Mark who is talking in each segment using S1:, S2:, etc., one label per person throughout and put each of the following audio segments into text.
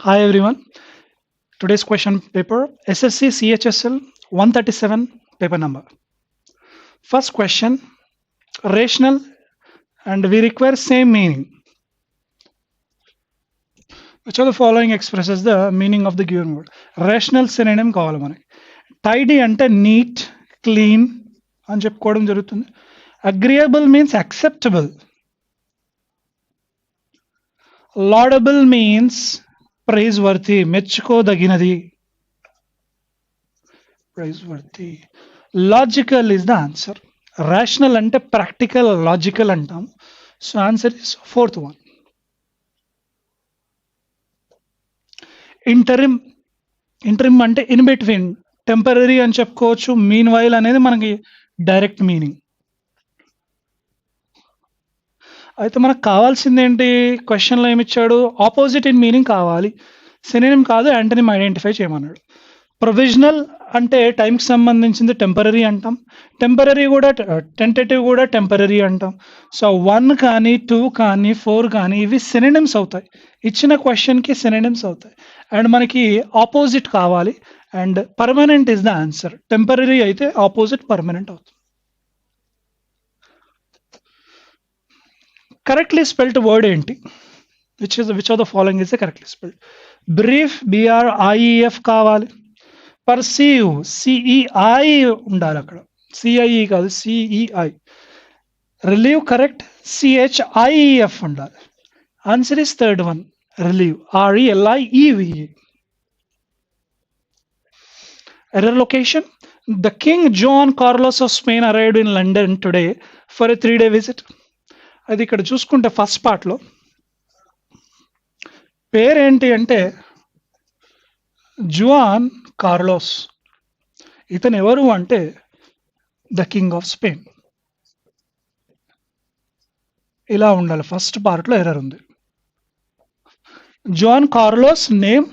S1: Hi everyone. Today's question paper SSC CHSL 137 paper number. First question, rational, and we require same meaning. Which of the following expresses the meaning of the given word? Rational synonym కావాలి మనకి. Tidy అంటే neat, clean అని చెప్పుకోవడం జరుగుతుంది. Agreeable means acceptable. Laudable means praiseworthy, మెచ్చుకోదగినది. Praiseworthy. Logical is the answer. Rational ante practical, logical antam. So answer is fourth one. Interim ante in between, temporary అని చెప్పుకోవచ్చు. Meanwhile అనేది మనకి డైరెక్ట్ మీనింగ్. అయితే మనకు కావాల్సింది ఏంటి? క్వశ్చన్లో ఏమి ఇచ్చాడు? ఆపోజిట్ ఇన్ మీనింగ్ కావాలి, సినోనిమ్ కాదు, యాంటోనిమ్ ఐడెంటిఫై చేయమన్నాడు. ప్రొవిజనల్ అంటే టైంకి సంబంధించింది టెంపరరీ అంటాం. టెంపరరీ కూడా టెంటేటివ్ కూడా టెంపరరీ అంటాం. సో 1 కానీ 2 కానీ 4 కానీ ఇవి సినోనిమ్స్ అవుతాయి. ఇచ్చిన క్వశ్చన్కి సినోనిమ్స్ అవుతాయి. అండ్ మనకి ఆపోజిట్ కావాలి. And permanent is the answer. Temporary అయితే ఆపోజిట్ పర్మనెంట్ అవుతుంది. కరెక్ట్లీ స్పెల్డ్ వర్డ్ ఏంటి? Which of the following is the correctly spelled? Brief BRIEF కావాలి. పర్సీవ్ CEI ఉండాలి, అక్కడ CIE కాదు, CEI. రిలీవ్ కరెక్ట్, CHIEF ఉండాలి. Answer is third one, relieve, RELIEVE. Error location, the King John Carlos of Spain arrived in London today for a 3-day visit. అది ఇక్కడ చూసుకుంటే first పార్ట్లో పేరేంటి అంటే జువాన్ కార్లోస్. ఇతను ఎవరు అంటే ద కింగ్ ఆఫ్ స్పెయిన్. ఇలా ఉండాలి. ఫస్ట్ పార్ట్లో ఎర్రర్ ఉంది. జువాన్ కార్లోస్ నేమ్,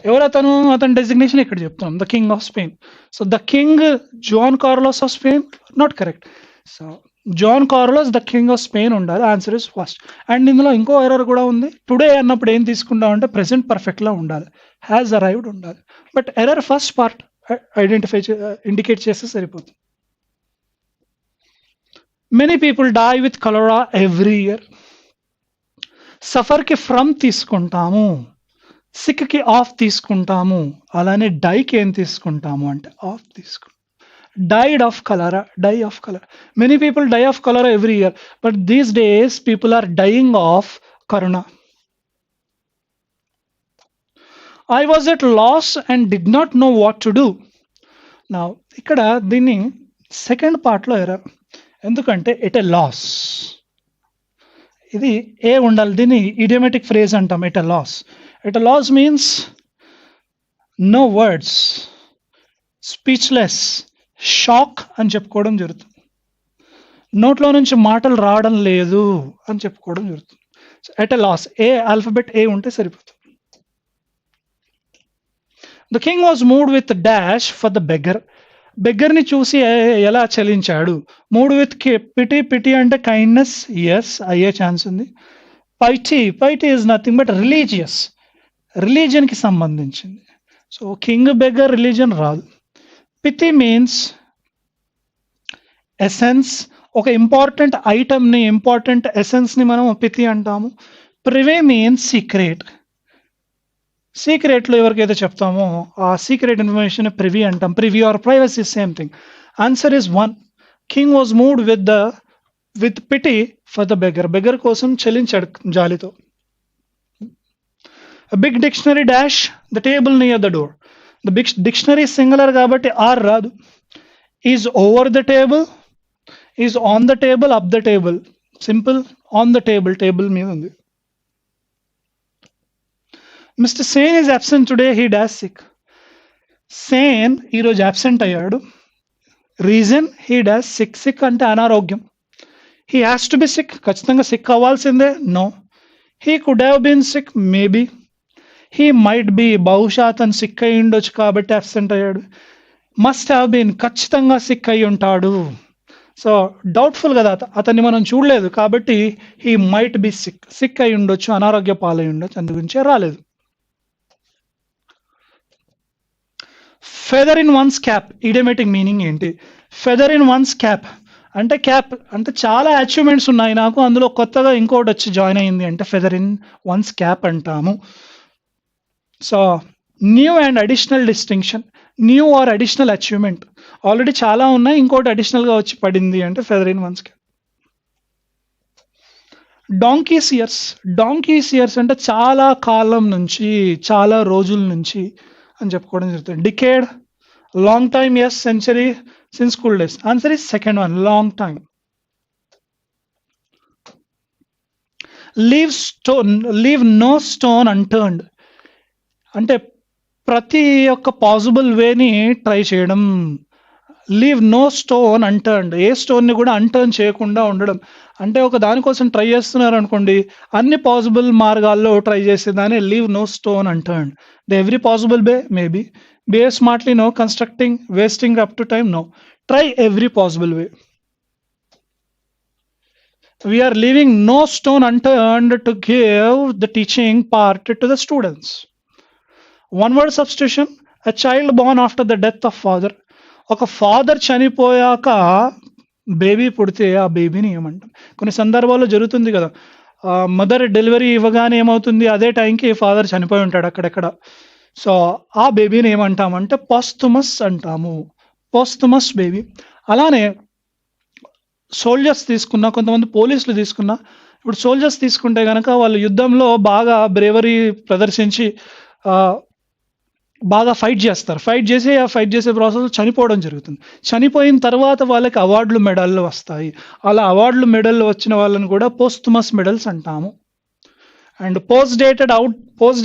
S1: ఎవరు అతను, అతని డెసిగ్నేషన్ ఇక్కడ చెప్తాం, the king of Spain. So the king Juan Carlos of Spain not correct. So John Carlos the king of Spain ఉండాలి. Answer is first. అండ్ ఇందులో ఇంకో ఎర్రర్ కూడా ఉంది. టుడే అన్నప్పుడు ఏం తీసుకుంటాం అంటే ప్రెసెంట్ పర్ఫెక్ట్లా ఉండాలి, హ్యాస్ అరైవ్డ్ ఉండాలి. But error first part identify indicate చేస్తే సరిపోతుంది. Many people die with cholera every year. సఫర్కి ఫ్రమ్ తీసుకుంటాము, సిక్కి ఆఫ్ తీసుకుంటాము, అలానే డైకి ఏం తీసుకుంటాము అంటే ఆఫ్ తీసుకుంటాం. Died of cholera, die of cholera. Many people die of cholera every year, but these days people are dying of corona. I was at loss and did not know what to do. Now ఇక్కడ దీన్ని second పార్ట్లో error. ఎందుకంటే at a loss, ఇది A ఉండాలి. దీన్ని idiomatic phrase అంటాం. At a loss. At a loss means no words, speechless, shock అని చెప్పుకోవడం జరుగుతుంది. నోట్లో నుంచి మాటలు రావడం లేదు అని చెప్పుకోవడం జరుగుతుంది. At a loss, A alphabet A ఉంటే సరిపోతుంది. The king was moved with dash for the beggar. బెగ్గర్ని చూసి ఎలా చలించాడు? మూడ్ విత్ పిటీ, పిటీ అంటే కైండ్నెస్, ఎస్ అయ్యే ఛాన్స్ ఉంది. Pity is nothing but religious, రిలీజియన్కి సంబంధించింది. సో కింగ్, బెగ్గర్, రిలీజియన్ రాదు. పితి మీన్స్ ఎసెన్స్, ఒక ఇంపార్టెంట్ ఐటమ్ని, ఇంపార్టెంట్ ఎసెన్స్ని మనం పితి అంటాము. ప్రివే మీన్స్ సీక్రెట్. సీక్రెట్లో ఎవరికైతే చెప్తామో ఆ సీక్రెట్ ఇన్ఫర్మేషన్ ప్రివీ అంటాం. Privy or privacy same thing. Answer is 1. King was moved with pity for the beggar. Beggar కోసం చెల్లించాడు జాలితో. Big dictionary dash the table near the door. The big dictionary singular కాబట్టి are రాదు. Is over the table, is on the table, up the table. Simple, on the table, table మీద ఉంది. Mister Sen is absent today, he dash sick. Sen ఈరోజు absent అయ్యాడు. Reason he dash sick. Sick అంటే అనారోగ్యం. He has to be sick, ఖచ్చితంగా sick అవ్వాల్సిందే. No. He could have been sick, maybe. He might be, బహుశా అతను సిక్ అయి ఉండొచ్చు కాబట్టి అబ్సెంట్ అయ్యాడు. మస్ట్ హ్యావ్ బీన్, ఖచ్చితంగా సిక్ అయి ఉంటాడు. సో డౌట్ఫుల్ కదా, అతన్ని మనం చూడలేదు కాబట్టి he might be sick, sick అయి ఉండొచ్చు, అనారోగ్య పాలై ఉండొచ్చు, అందు గురించే రాలేదు. Feather in one's cap idiomatic meaning ఏంటి? ఫెదర్ ఇన్ వన్స్ క్యాప్ అంటే క్యాప్ అంటే చాలా అచీవ్మెంట్స్ ఉన్నాయి నాకు, అందులో కొత్తగా ఇంకోటి వచ్చి జాయిన్ అయింది అంటే ఫెదర్ ఇన్ వన్స్ క్యాప్ అంటాము. So new and additional distinction, new or additional achievement, already చాలా ఉన్నాయి ఇంకోటి అడిషనల్గా వచ్చి పడింది అంటే feather in one's cap. Donkeys years, donkeys years అంటే చాలా కాలం నుంచి, చాలా రోజుల నుంచి అని చెప్పుకోవడం జరుగుతుంది. Decade, long time, yes. Century, since school days. Answer is second one, long time. Leave no stone unturned అంటే ప్రతి ఒక్క పాసిబుల్ వేని ట్రై చేయడం. లీవ్ నో స్టోన్ అన్టర్న్డ్, ఏ స్టోన్ని కూడా అన్టర్న్ చేయకుండా ఉండడం. అంటే ఒక దానికోసం ట్రై చేస్తున్నారు అనుకోండి, అన్ని పాసిబుల్ మార్గాల్లో ట్రై చేసేదాన్ని leave no stone unturned. The every possible way maybe, behave smartly no, constructing, wasting up to time no, try every possible way. We are leaving no stone unturned to give the teaching part to the students. One word substitution, a child born after the death of father. ఒక father చనిపోయాక baby పుడితే ఆ బేబీని ఏమంటాం? కొన్ని సందర్భాల్లో జరుగుతుంది కదా, మదర్ డెలివరీ ఇవ్వగానే ఏమవుతుంది, అదే టైంకి ఫాదర్ చనిపోయి ఉంటాడు అక్కడెక్కడ. సో ఆ బేబీని ఏమంటామంటే పోస్టుమస్ అంటాము, పోస్టుమస్ బేబీ. అలానే సోల్జర్స్ తీసుకున్నా, కొంతమంది పోలీసులు తీసుకున్నా, ఇప్పుడు సోల్జర్స్ తీసుకుంటే కనుక వాళ్ళు యుద్ధంలో బాగా బ్రేవరీ ప్రదర్శించి బాగా ఫైట్ చేస్తారు. ఫైట్ చేసే ప్రాసెస్ చనిపోవడం జరుగుతుంది. చనిపోయిన తర్వాత వాళ్ళకి అవార్డులు, మెడల్లు వస్తాయి. అలా అవార్డులు, మెడల్లు వచ్చిన వాళ్ళని కూడా పోస్టుమస్ మెడల్స్ అంటాము. అండ్ పోస్ట్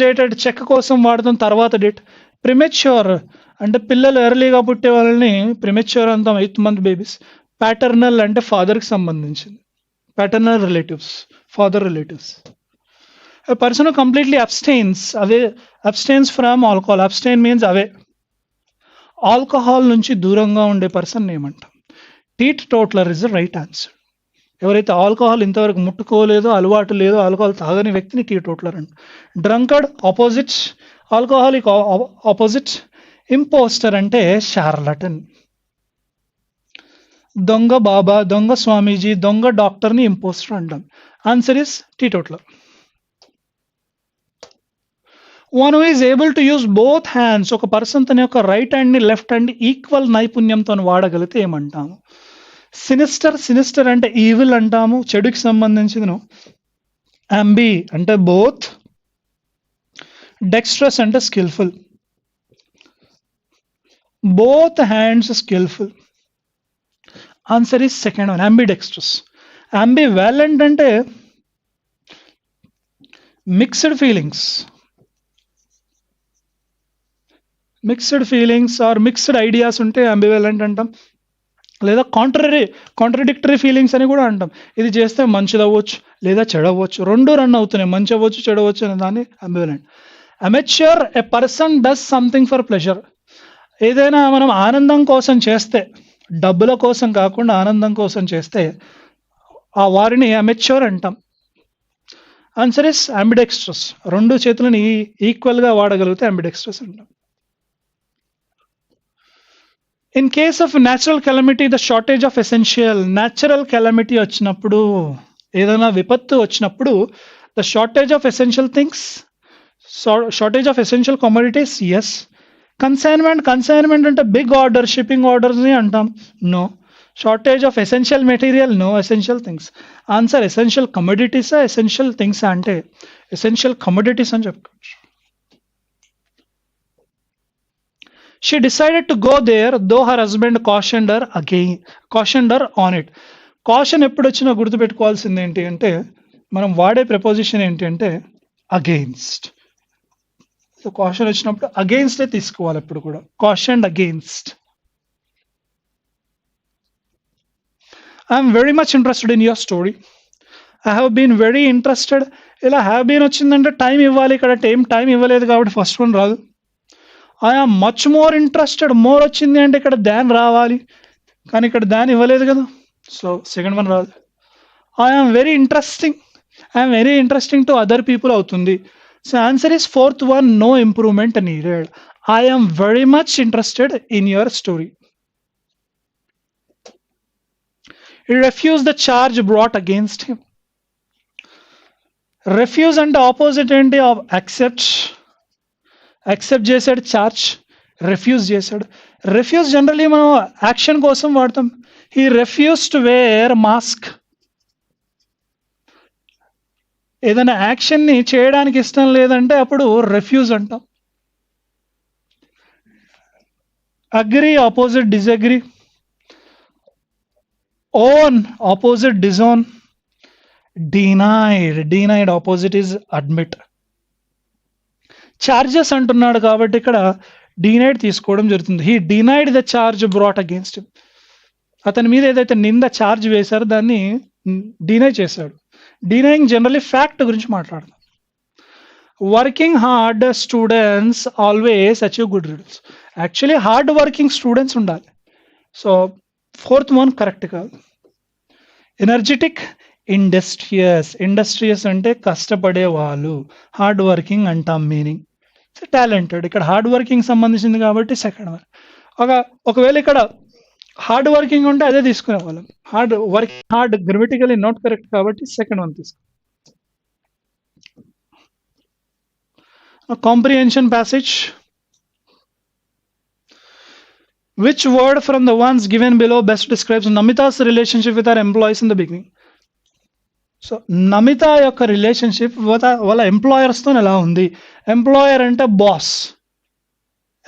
S1: డేటెడ్ చెక్ కోసం వాడతాం తర్వాత డేట్. ప్రిమెచ్యూర్ అంటే పిల్లలు ఎర్లీగా పుట్టే వాళ్ళని ప్రిమెచ్యూర్ అంటాం, 8th month బేబీస్. ప్యాటర్నల్ అంటే ఫాదర్కి సంబంధించింది, paternal relatives, father relatives. A person who completely abstains from alcohol. Abstain means away. Alcohol నుంచి దూరంగా ఉండే పర్సన్ ఏమంటాం? Teetotaller is the right answer. ఎవరైతే ఆల్కహాల్ ఇంతవరకు ముట్టుకోలేదో, అలవాటు లేదో, ఆల్కహాల్ తాగని వ్యక్తిని టీ టోట్లర్ అంట. Drunkard opposite, alcoholic opposite. Impostor అంటే షార్లటన్. దొంగ బాబా, దొంగ స్వామీజీ, దొంగ డాక్టర్ని ఇంపోస్టర్ అంటాం. Answer is teetotaller. One who is able to use both hands. ఒక పర్సన్ తన యొక్క రైట్ హ్యాండ్ని, లెఫ్ట్ హ్యాండ్ని ఈక్వల్ నైపుణ్యంతో వాడగలిగితే ఏమంటాము? సినిస్టర్ అంటే ఈవిల్ అంటాము, చెడుకి సంబంధించింది. అంబీ అంటే బోత్. డెక్స్ట్రస్ అంటే skilful. Both hands skilful. Answer is second one, ambidextrous. Ambivalent అంటే mixed feelings or mixed ideas ఉంటే అంబివాలెంట్ అంటాం. లేదా కాంట్రడిక్టరీ ఫీలింగ్స్ అని కూడా అంటాం. ఇది చేస్తే మంచిది అవ్వచ్చు లేదా చెడవచ్చు, రెండు రన్ అవుతున్నాయి, మంచి అవ్వచ్చు చెడవచ్చు అనే దాన్ని ambivalent. Amateur, a person does something for pleasure. ఏదైనా మనం ఆనందం కోసం చేస్తే, డబ్బుల కోసం కాకుండా ఆనందం కోసం చేస్తే ఆ వారిని అమెచ్యూర్ అంటాం. Answer is ambidextrous. రెండు చేతులను ఈక్వల్గా వాడగలిగితే అంబిడెక్స్ట్రస్ అంటాం. In case of natural calamity, the shortage of essential. Natural calamity వచ్చినప్పుడు, ఏదైనా విపత్తు వచ్చినప్పుడు, the shortage of essential things, shortage of essential commodities, yes. Consignment అంటే బిగ్ ఆర్డర్, షిప్పింగ్ ఆర్డర్స్ని అంటాం, no. Shortage of essential material, no. Essential things. Answer ఎసెన్షియల్ కమోడిటీసా essential థింగ్సా అంటే ఎసెన్షియల్ కమోడిటీస్ అని చెప్పుకోవచ్చు. She decided to go there, though her husband cautioned her on it. Caution ఎప్పుడు వచ్చినా గుర్తుపెట్టుకోవాల్సింది ఏంటి అంటే, మనం వాడే ప్రిపోజిషన్ ఏంటి అంటే అగెయిన్స్ట్. సో కాషన్ వచ్చినప్పుడు అగెయిన్స్టే తీసుకోవాలి ఎప్పుడు కూడా, cautioned against. I'm very much interested in your story. I have been very interested. ఇలా హ్యావ్ బీన్ వచ్చిందంటే టైం ఇవ్వాలి, ఇక్కడ టైం ఇవ్వలేదు కాబట్టి ఫస్ట్ వన్ రాదు. I am much more interested, more వచ్చింది అంటే ఇక్కడ దాన్ రావాలి, కానీ ఇక్కడ దాన్ ఇవ్వలేదు కదా, సో సెకండ్ వన్ రాదు. I am very interesting to other people అవుతుంది. So answer is fourth one, no improvement needed. I am very much interested in your story. He refused the charge brought against him. Refuse అంటే opposite ఏంటి? Accept చేశాడు charge, refuse చేశాడు. Refuse generally మనం action కోసం వాడతాం. He refuse to wear mask. ఏదైనా యాక్షన్ని చేయడానికి ఇష్టం లేదంటే అప్పుడు రిఫ్యూజ్ అంటాం. Agree opposite disagree. Own opposite disown. Denied opposite is admit. Charges అంటున్నాడు కాబట్టి ఇక్కడ డినైడ్ తీసుకోవడం జరుగుతుంది. He denied the charge brought against him. అతని మీద ఏదైతే నింద చార్జ్ వేశారో దాన్ని డినై చేశాడు. డినైయింగ్ జనరలీ ఫ్యాక్ట్ గురించి మాట్లాడతాం. Working hard students always achieve good results. Actually hard working students ఉండాలి. సో ఫోర్త్ వన్ కరెక్ట్ కాదు. ఎనర్జెటిక్, ఇండస్ట్రియస్ అంటే కష్టపడే వాళ్ళు, హార్డ్ వర్కింగ్ అంటాం మీనింగ్. టాలెంటెడ్ ఇక్కడ హార్డ్ వర్కింగ్ సంబంధించింది కాబట్టి సెకండ్ వన్. ఒకవేళ ఇక్కడ హార్డ్ వర్కింగ్ ఉంటే అదే తీసుకునే వాళ్ళం. హార్డ్ గ్రామటికల్లీ నాట్ కరెక్ట్ కాబట్టి సెకండ్ వన్ తీసుకో. Comprehension passage. Which word from the ones given below best describes Namita's relationship with her employees in the beginning? So Namita యొక్క రిలేషన్షిప్ వాళ్ళ ఎంప్లాయర్స్తో ఎలా ఉంది? ఎంప్లాయర్ అంటే బాస్.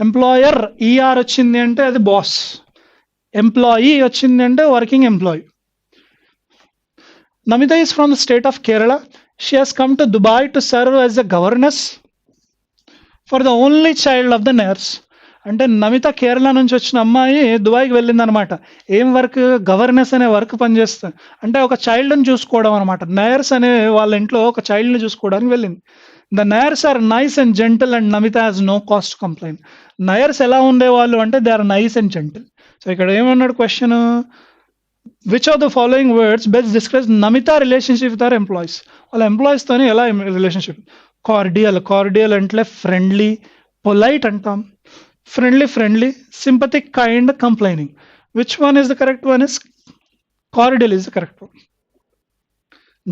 S1: ఎంప్లాయర్ ఈఆర్ వచ్చింది అంటే అది బాస్. ఎంప్లాయీ వచ్చింది అంటే working employee. Namita is from the state of Kerala. She has come to Dubai to serve as the governess for the only child of the nurse. అంటే నమిత కేరళ నుంచి వచ్చిన అమ్మాయి దుబాయ్కి వెళ్ళింది అనమాట. ఏం వర్క్? గవర్నెస్ అనే వర్క్ పనిచేస్తుంది. అంటే ఒక చైల్డ్ని చూసుకోవడం అనమాట. నయర్స్ అనే వాళ్ళ ఇంట్లో ఒక చైల్డ్ని చూసుకోవడానికి వెళ్ళింది. The Nairs are nice and gentle and Namita has no cost complaint. Nairs ఎలా ఉండేవాళ్ళు అంటే they are nice and gentle. So ఇక్కడ ఏమన్నాడు question? Which of the following words best describes Namita relationship with our employees? వాళ్ళ ఎంప్లాయీస్తోని ఎలా రిలేషన్షిప్? కార్డియల్ అంటే ఫ్రెండ్లీ, పొలైట్ అంటాం. Friendly, sympathetic, kind, complaining. Which one is the correct one? Is cordial is the correct one.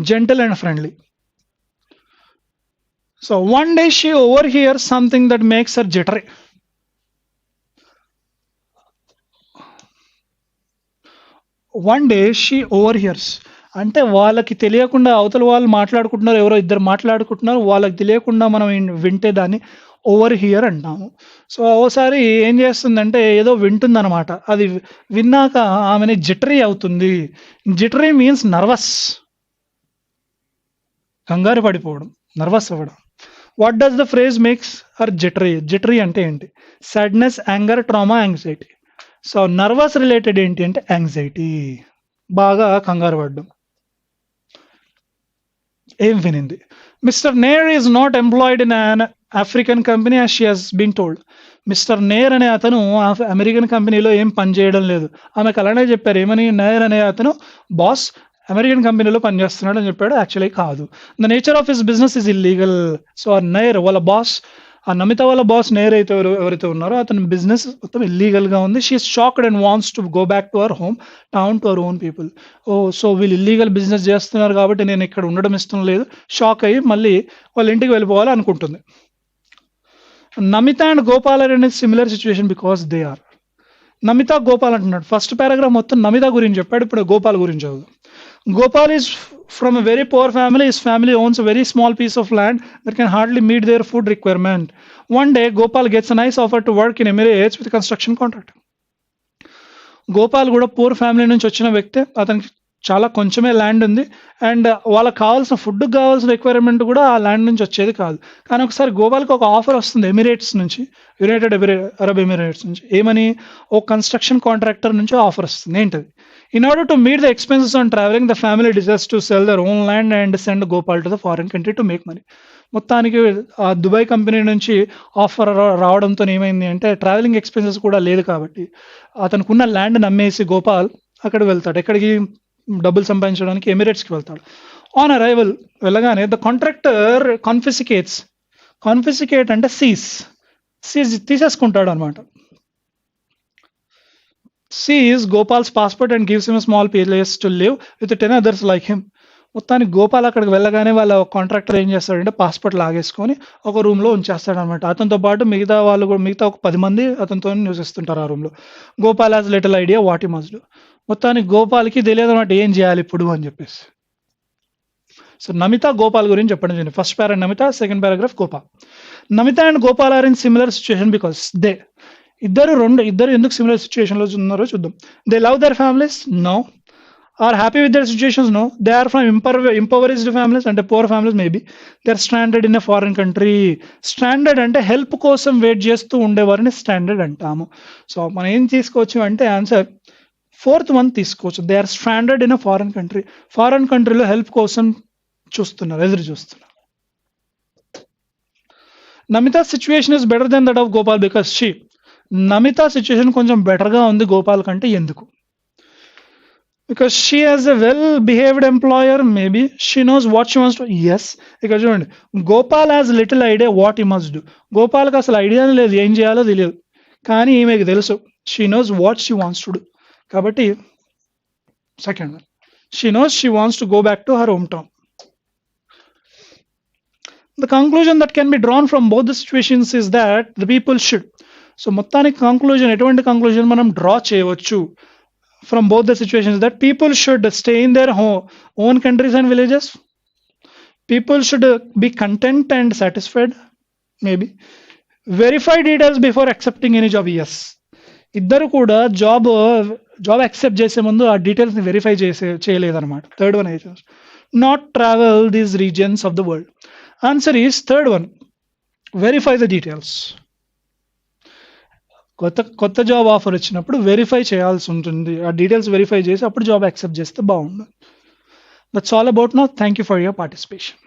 S1: Gentle and friendly. So one day she overhears something that makes her jittery. One day she overhears. అంటే వాళ్ళకి తెలియకుండా అవతల వాళ్ళు మాట్లాడుకుంటున్నారు, ఎవరో ఇద్దరు మాట్లాడుకుంటున్నారు, వాళ్ళకి తెలియకుండా మనం వింటే దాన్ని ఓవర్ హియర్ అంటాము. సో ఓసారి ఏం చేస్తుందంటే ఏదో వింటుందన్నమాట. అది విన్నాక ఆమెని జిటరీ అవుతుంది. జిటరీ మీన్స్ నర్వస్, కంగారు పడిపోవడం, నర్వస్ అవ్వడం. What does the phrase makes her jittery? Jittery అంటే ఏంటి? Sadness, anger, trauma, anxiety. So nervous related ఏంటి అంటే యాంగ్జైటీ, బాగా కంగారు పడ్డం. ఏం వినింది? Mister Nair is not employed in an African company as she has been told. Mister Nair అనే అతను అమెరికన్ కంపెనీలో ఏం పని చేయడం లేదు. ఆమెకు అలానే చెప్పారు. ఏమని? నేర్ అనే అతను బాస్ అమెరికన్ కంపెనీలో పనిచేస్తున్నాడు అని చెప్పాడు. యాక్చువల్లీ కాదు. The nature of his business is illegal. So ఆ నేర్ వాళ్ళ బాస్, ఆ నమిత వాళ్ళ బాస్ నేర్ అయితే ఎవరైతే ఉన్నారో అతని బిజినెస్ మొత్తం ఇల్లీగల్గా ఉంది. She is shocked and wants to go back to our home town, to our own people. So వీళ్ళు ఇల్లీగల్ బిజినెస్ చేస్తున్నారు కాబట్టి నేను ఇక్కడ ఉండడం ఇష్టం లేదు. షాక్ అయ్యి మళ్ళీ వాళ్ళ ఇంటికి వెళ్ళిపోవాలి అనుకుంటుంది. Namita and Gopal are in similar situation because they are. Namita, Gopal అంటున్నాడు. ఫస్ట్ పారాగ్రాఫ్ మొత్తం నమిత గురించి చెప్పాడు, ఇప్పుడు గోపాల్ గురించి చదువు. Gopal is from a very poor family. His family owns a very small piece of land that can hardly meet their food requirement. One day, Gopal gets a nice offer to work in Emirates with a construction contract. Gopal కూడా poor family నుంచి వచ్చిన వ్యక్తి. అతనికి చాలా కొంచెమే land ఉంది and వాళ్ళకి కావాల్సిన ఫుడ్కి కావాల్సిన రిక్వైర్మెంట్ కూడా ఆ ల్యాండ్ నుంచి వచ్చేది కాదు. కానీ ఒకసారి గోపాల్కి ఒక ఆఫర్ వస్తుంది ఎమిరేట్స్ నుంచి, యునైటెడ్ అరబ్ ఎమిరేట్స్ నుంచి. ఏమని? ఓ కన్స్ట్రక్షన్ కాంట్రాక్టర్ నుంచి ఆఫర్ వస్తుంది. ఏంటది? In order to meet the expenses on traveling, the family decides to sell their own land and send Gopal to the foreign country to make money. మొత్తానికి ఆ Dubai company నుంచి offer రావడంతో ఏమైంది అంటే travelling expenses కూడా లేదు కాబట్టి అతనుకున్న land నమ్మేసి గోపాల్ అక్కడికి వెళ్తాడు. ఎక్కడికి? డబ్బులు సంపాదించడానికి ఎమిరేట్స్కి వెళ్తాడు. ఆన్ అరైవల్ వెళ్ళగానే ద కాంట్రాక్టర్ కాన్ఫిసికేట్ అంటే సీజ్, తీసేసుకుంటాడు అనమాట. Seize Gopal's passport and gives him small place to live with 10 others like him. మొత్తానికి గోపాల్ అక్కడికి వెళ్ళగానే వాళ్ళ కాంట్రాక్టర్ ఏం చేస్తాడంటే పాస్పోర్ట్ లాగేసుకొని ఒక రూమ్లో ఉంచేస్తాడు అనమాట. అతనితో పాటు మిగతా వాళ్ళు కూడా, మిగతా ఒక 10 మంది అతనితో నివసిస్తుంటారు ఆ రూమ్లో. Gopal has little idea what he must do. మొత్తానికి గోపాల్కి తెలియదు అనమాట ఏం చేయాలి ఇప్పుడు అని చెప్పేసి. సో నమిత గోపాల్ గురించి చెప్పడం జరిగింది. First para Namita, second paragraph Gopal. Namita and Gopal are in similar situation because ఇద్దరు ఎందుకు సిమిలర్ సిచ్యుయేషన్ లో ఉన్నారో చూద్దాం. They love their families? No. Are happy with their situations? No. They are from impoverished families, అంటే poor families maybe. They are standard in a foreign country. Standard అంటే help కోసం wait చేస్తూ ఉండేవారిని standard అంటాము. సో మనం ఏం తీసుకోవచ్చు అంటే ఆన్సర్ ఫోర్త్ వన్ తీసుకోవచ్చు. They are standard in a foreign country. Foreign కంట్రీలో హెల్ప్ కోసం ఎదురు చూస్తున్నారు. Namita situation is better than that of Gopal because Namita situation కొంచెం బెటర్గా ఉంది గోపాల్ కంటే. ఎందుకు? Because she has a well behaved employer, maybe she knows what she wants to. Yes, ఇక్కడ చూడండి, Gopal has little idea what he must do. గోపాల్కి అసలు ఐడియానే లేదు, ఏం చేయాలో తెలియదు. కానీ ఈమెకి తెలుసు, she knows what she wants to do. కాబట్టి second one, she knows she wants to go back to her home town. The conclusion that can be drawn from both the situations is that the people should. So మొత్తానికి conclusion, ఎటువంటి conclusion మనం draw చేయవచ్చు from both the situations? That people should stay in their own countries and villages. People should be content and satisfied, maybe. Verify details before accepting any job. Yes, ఇద్దరు కూడా job accept చేసే ముందు ఆ details ని verify చేయలేదన్నమాట. Third one అయితే not travel these regions of the world. Answer is third one, verify the details. కొత్త job offer వచ్చినప్పుడు వెరిఫై చేయాల్సి ఉంటుంది, ఆ డీటెయిల్స్ వెరిఫై చేసి అప్పుడు జాబ్ యాక్సెప్ట్ చేస్తే బాగుంటుంది. That's all about now. Thank you for your participation.